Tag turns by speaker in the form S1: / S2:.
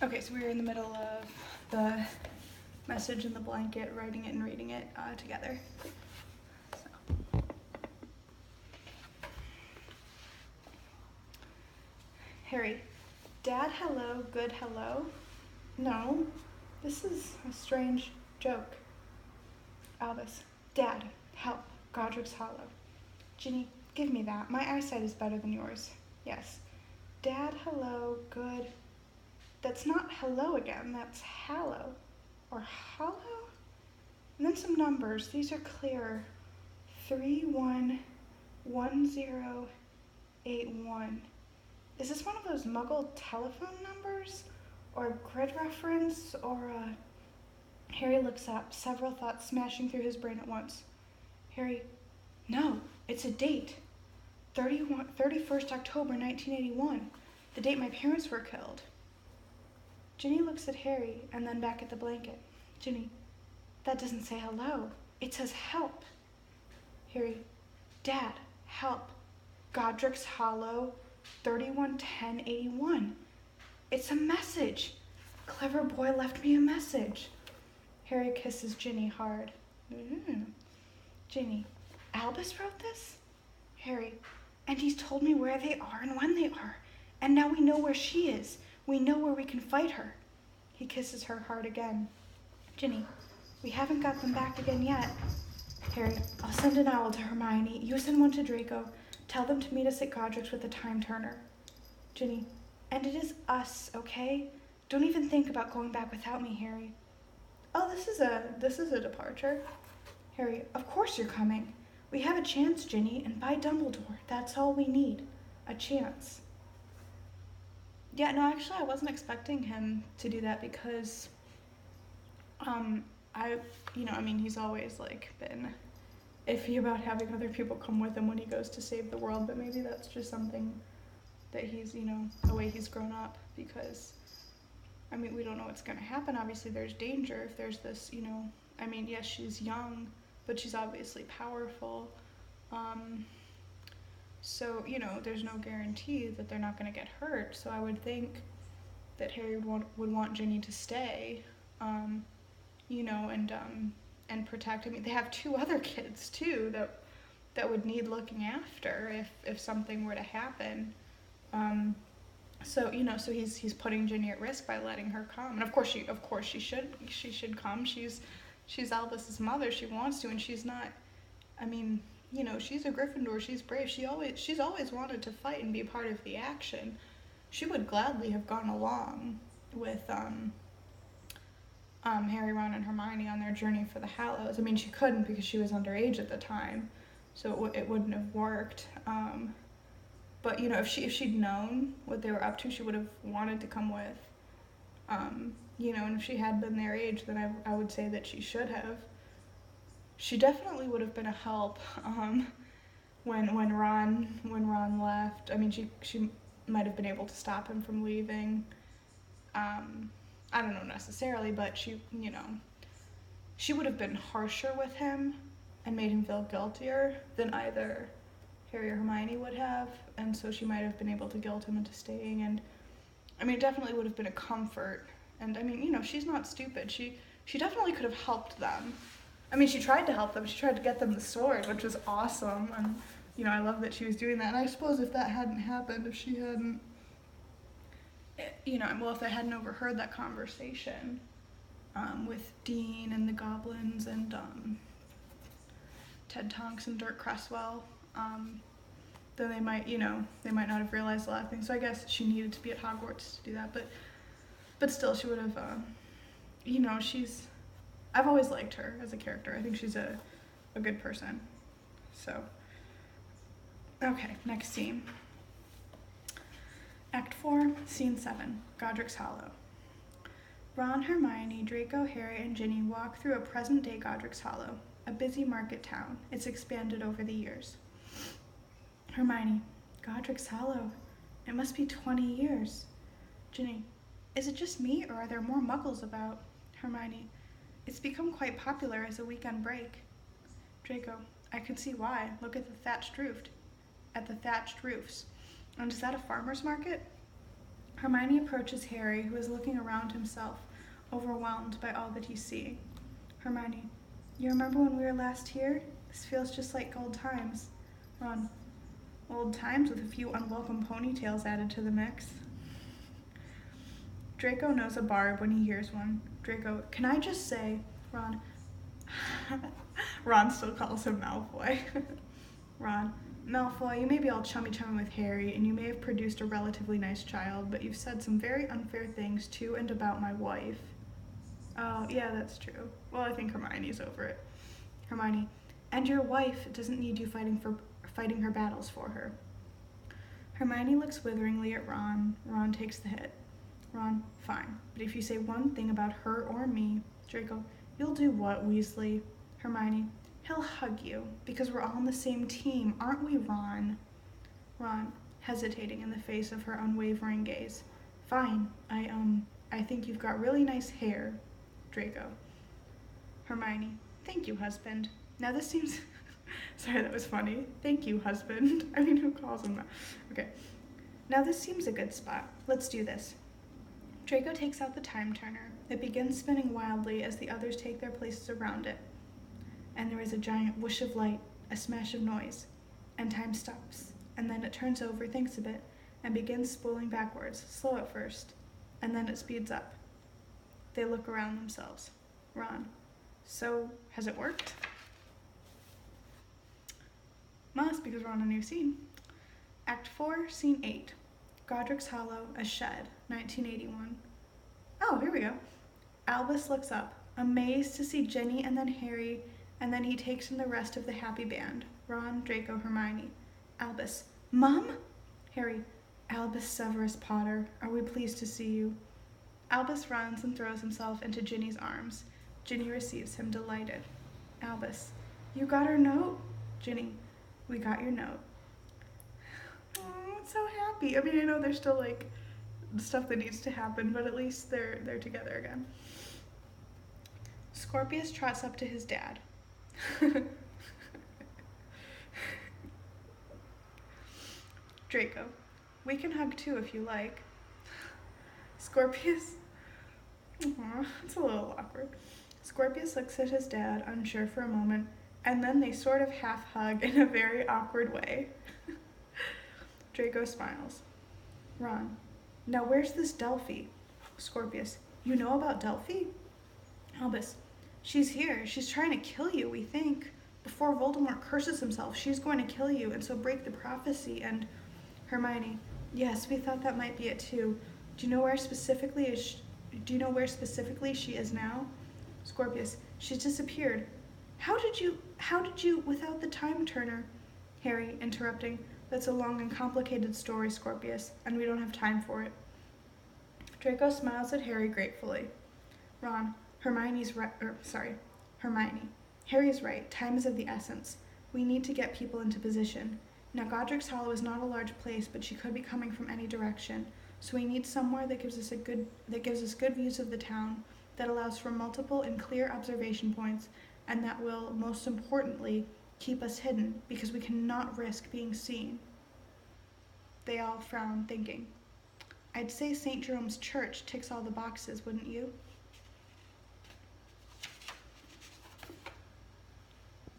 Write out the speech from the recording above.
S1: Okay, so we were in the middle of the message in the blanket, writing it and reading it together. So. Harry, Dad, hello, good, hello. No, this is a strange joke. Albus, Dad, help, Godric's Hollow. Ginny, give me that. My eyesight is better than yours. Yes. Dad, hello, good. That's not hello again, that's hallow. Or hollow? And then some numbers. These are clearer. 311081. Is this one of those muggle telephone numbers? Or a grid reference? Or a... Harry looks up, several thoughts smashing through his brain at once. Harry, no, it's a date. 31st October 1981, the date my parents were killed. Ginny looks at Harry and then back at the blanket. Ginny, that doesn't say hello. It says help. Harry, Dad, help. Godric's Hollow, 311081. It's a message. Clever boy left me a message. Harry kisses Ginny hard. Ginny, Albus wrote this? Harry, and he's told me where they are and when they are. And now we know where she is. We know where we can fight her. He kisses her hard again. Ginny, we haven't got them back again yet. Harry, I'll send an owl to Hermione. You send one to Draco. Tell them to meet us at Godric's with a time turner. Ginny, and it is us, okay? Don't even think about going back without me, Harry. Oh, this is a departure. Harry, of course you're coming. We have a chance, Ginny, and by Dumbledore, that's all we need. A chance. Yeah, no, actually I wasn't expecting him to do that because he's always been iffy about having other people come with him when he goes to save the world, but maybe that's just something that he's, a way he's grown up, because we don't know what's going to happen. Obviously there's danger if there's this, yes, she's young, but she's obviously powerful. So, there's no guarantee that they're not going to get hurt. So I would think that Harry would want Ginny to stay, and protect. They have two other kids too that would need looking after if something were to happen. So he's putting Ginny at risk by letting her come. And of course she should come. She's Albus's mother. She wants to, and she's not. She's a Gryffindor. She's brave. She's always wanted to fight and be part of the action. She would gladly have gone along with Harry, Ron, and Hermione on their journey for the Hallows. She couldn't because she was underage at the time, so it wouldn't have worked. But if she'd known what they were up to, she would have wanted to come with. And if she had been their age, then I would say that she should have. She definitely would have been a help when Ron left. She might have been able to stop him from leaving. I don't know necessarily, but she would have been harsher with him and made him feel guiltier than either Harry or Hermione would have, and so she might have been able to guilt him into staying. And it definitely would have been a comfort. And she's not stupid. She definitely could have helped them. She tried to help them. She tried to get them the sword, which was awesome. And I love that she was doing that. And I suppose if that hadn't happened, if she hadn't, if they hadn't overheard that conversation with Dean and the goblins and Ted Tonks and Dirk Cresswell, then they might not have realized a lot of things. So I guess she needed to be at Hogwarts to do that. But still, she would have, I've always liked her as a character. I think she's a good person. So, okay, next scene. Act 4, Scene 7, Godric's Hollow. Ron, Hermione, Draco, Harry, and Ginny walk through a present-day Godric's Hollow, a busy market town. It's expanded over the years. Hermione, Godric's Hollow. It must be 20 years. Ginny, is it just me, or are there more muggles about? Hermione, it's become quite popular as a weekend break. Draco, I could see why. Look at the thatched roofs. And is that a farmer's market? Hermione approaches Harry, who is looking around himself, overwhelmed by all that he's seeing. Hermione, you remember when we were last here? This feels just like old times. Ron, old times with a few unwelcome ponytails added to the mix. Draco knows a barb when he hears one. Draco, can I just say, Ron, Ron still calls him Malfoy. Ron, Malfoy, you may be all chummy-chummy with Harry, and you may have produced a relatively nice child, but you've said some very unfair things to and about my wife. Oh, yeah, that's true. Well, I think Hermione's over it. Hermione, and your wife doesn't need you fighting her battles for her. Hermione looks witheringly at Ron. Ron takes the hit. Ron, fine, but if you say one thing about her or me, Draco, you'll do what, Weasley? Hermione, he'll hug you, because we're all on the same team, aren't we, Ron? Ron, hesitating in the face of her unwavering gaze. Fine, I think you've got really nice hair, Draco. Hermione, thank you, husband. Now this seems... Sorry, that was funny. Thank you, husband. I mean, who calls him that? Okay. Now this seems a good spot. Let's do this. Draco takes out the time turner. It begins spinning wildly as the others take their places around it. And there is a giant whoosh of light, a smash of noise, and time stops. And then it turns over, thinks a bit, and begins spooling backwards, slow at first, and then it speeds up. They look around themselves. Ron, so has it worked? Must, because we're on a new scene. Act 4, Scene 8. Godric's Hollow, a shed, 1981. Oh, here we go. Albus looks up, amazed to see Ginny and then Harry, and then he takes in the rest of the happy band. Ron, Draco, Hermione. Albus, Mum? Harry, Albus Severus Potter, are we pleased to see you? Albus runs and throws himself into Ginny's arms. Ginny receives him, delighted. Albus, you got our note? Ginny, we got your note. Oh, I'm so happy. I mean, I know there's still, like, stuff that needs to happen, but at least they're together again. Scorpius trots up to his dad. Draco, we can hug too if you like. Scorpius, it's a little awkward. Scorpius looks at his dad, unsure for a moment, and then they sort of half hug in a very awkward way. Draco smiles. Ron, now where's this Delphi? Scorpius, you know about Delphi? Albus, she's here. She's trying to kill you, we think. Before Voldemort curses himself, she's going to kill you and so break the prophecy. And Hermione, yes, we thought that might be it too. Do you know where specifically she is now? Scorpius, she's disappeared. How did you without the time turner? Harry, interrupting, that's a long and complicated story, Scorpius, and we don't have time for it. Draco smiles at Harry gratefully. Ron, Hermione. Harry's right, time is of the essence. We need to get people into position. Now Godric's Hollow is not a large place, but she could be coming from any direction. So we need somewhere that gives us good views of the town, that allows for multiple and clear observation points, and that will, most importantly, keep us hidden, because we cannot risk being seen. They all frown, thinking. I'd say St. Jerome's Church ticks all the boxes, wouldn't you?